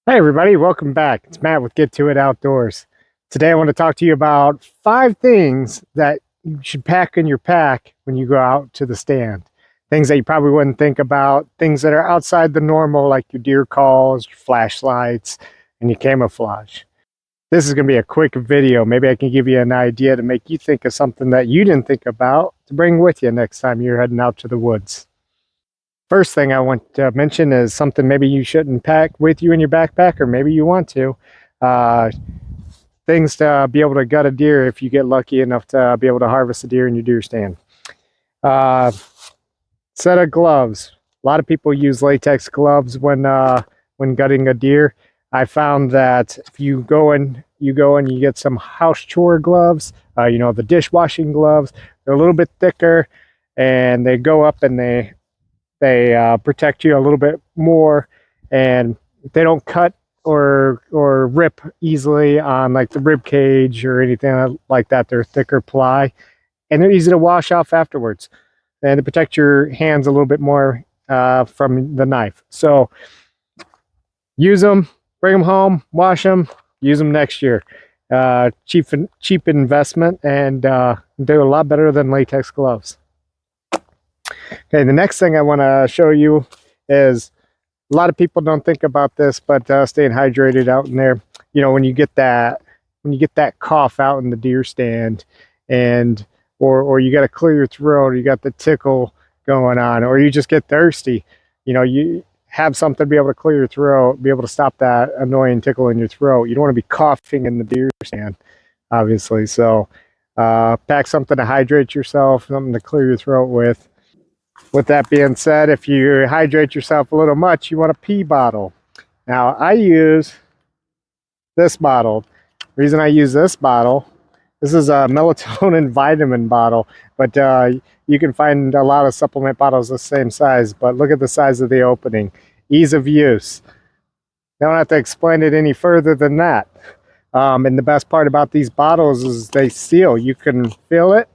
Hey everybody, welcome back. It's Matt with Get To It Outdoors. Today I want to talk to you about 5 things that you should pack in your pack when you go out to the stand. Things that you probably wouldn't think about, things that are outside the normal like your deer calls, your flashlights, and your camouflage. This is going to be a quick video. Maybe I can give you an idea to make you think of something that you didn't think about to bring with you next time you're heading out to the woods. First thing I want to mention is something maybe you shouldn't pack with you in your backpack, or maybe you want to. Things to be able to gut a deer if you get lucky enough to be able to harvest a deer in your deer stand. Set of gloves. A lot of people use latex gloves when gutting a deer. I found that if you go and you get some house chore gloves, the dishwashing gloves. They're a little bit thicker, and they go up and they protect you a little bit more, and they don't cut or rip easily on like the rib cage or anything like that. They're thicker ply, and they're easy to wash off afterwards, and to protect your hands a little bit more from the knife. So use them, bring them home, wash them, use them next year. Cheap investment, and they're a lot better than latex gloves. Okay, the next thing I want to show you is, a lot of people don't think about this, but staying hydrated out in there. You know, when you get that cough out in the deer stand, and or you got to clear your throat, or you got the tickle going on, or you just get thirsty. You know, you have something to be able to clear your throat, be able to stop that annoying tickle in your throat. You don't want to be coughing in the deer stand, obviously. So pack something to hydrate yourself, something to clear your throat with. With that being said, if you hydrate yourself a little much, you want a pee bottle. Now, I use this bottle. The reason I use this bottle, this is a melatonin vitamin bottle, but you can find a lot of supplement bottles the same size, but look at the size of the opening. Ease of use. I don't have to explain it any further than that. And the best part about these bottles is they seal. You can fill it,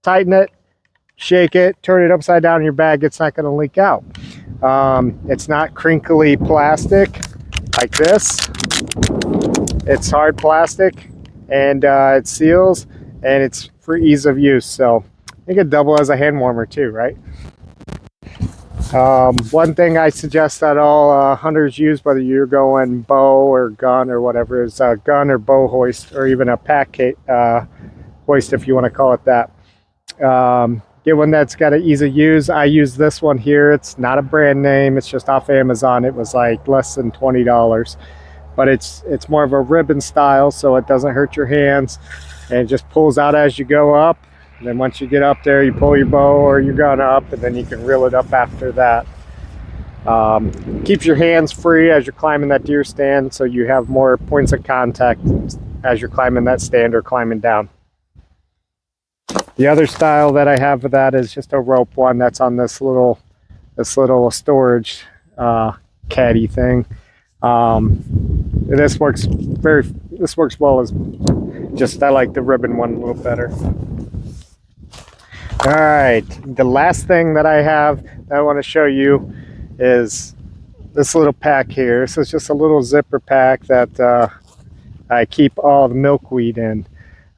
tighten it, shake it, turn it upside down in your bag. It's not going to leak out. It's not crinkly plastic like this. It's hard plastic, and it seals, and it's for ease of use. So it could double as a hand warmer too, right? One thing I suggest that all hunters use, whether you're going bow or gun or whatever, is a gun or bow hoist, or even a pack hoist, if you want to call it that. Get one that's got an ease of use. I use this one here. It's not a brand name. It's just off Amazon. It was like less than $20, but it's more of a ribbon style, so it doesn't hurt your hands, and it just pulls out as you go up. And then once you get up there, you pull your bow or your gun up, and then you can reel it up after that. Keeps your hands free as you're climbing that deer stand, so you have more points of contact as you're climbing that stand or climbing down. The other style that I have of that is just a rope one that's on this little storage caddy thing. This works well as just, I like the ribbon one a little better. All right, the last thing that I have that I want to show you is this little pack here. This is just a little zipper pack that I keep all the milkweed in.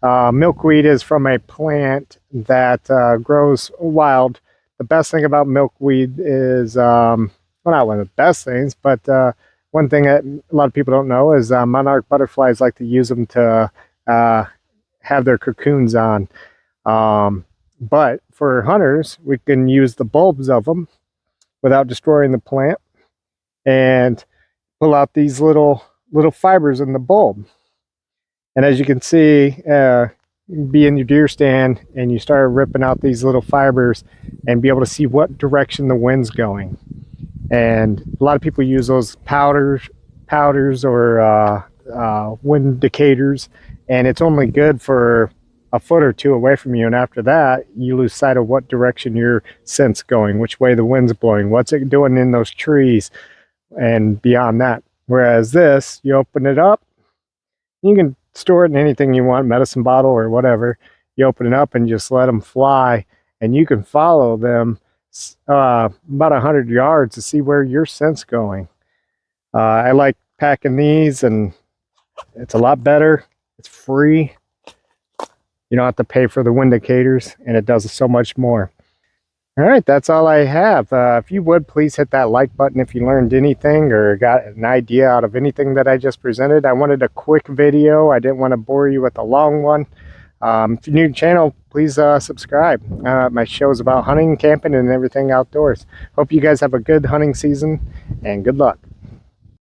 Milkweed is from a plant that grows wild. The best thing about milkweed is, well, not one of the best things, but one thing that a lot of people don't know is monarch butterflies like to use them to have their cocoons on. But for hunters, we can use the bulbs of them without destroying the plant, and pull out these little fibers in the bulb. And as you can see, be in your deer stand, and you start ripping out these little fibers and be able to see what direction the wind's going. And a lot of people use those powders or wind indicators, and it's only good for a foot or two away from you. And after that, you lose sight of what direction your scent's going, which way the wind's blowing, what's it doing in those trees, and beyond that. Whereas this, you open it up, you can store it in anything you want, medicine bottle or whatever. You open it up and just let them fly, and you can follow them about 100 yards to see where your scent's going. I like packing these, and it's a lot better. It's free. You don't have to pay for the wind indicators, and it does so much more. All right, that's all I have. If you would, please hit that like button if you learned anything or got an idea out of anything that I just presented. I wanted a quick video. I didn't want to bore you with a long one. If you're new to the channel, please subscribe. My show is about hunting, camping, and everything outdoors. Hope you guys have a good hunting season, and good luck.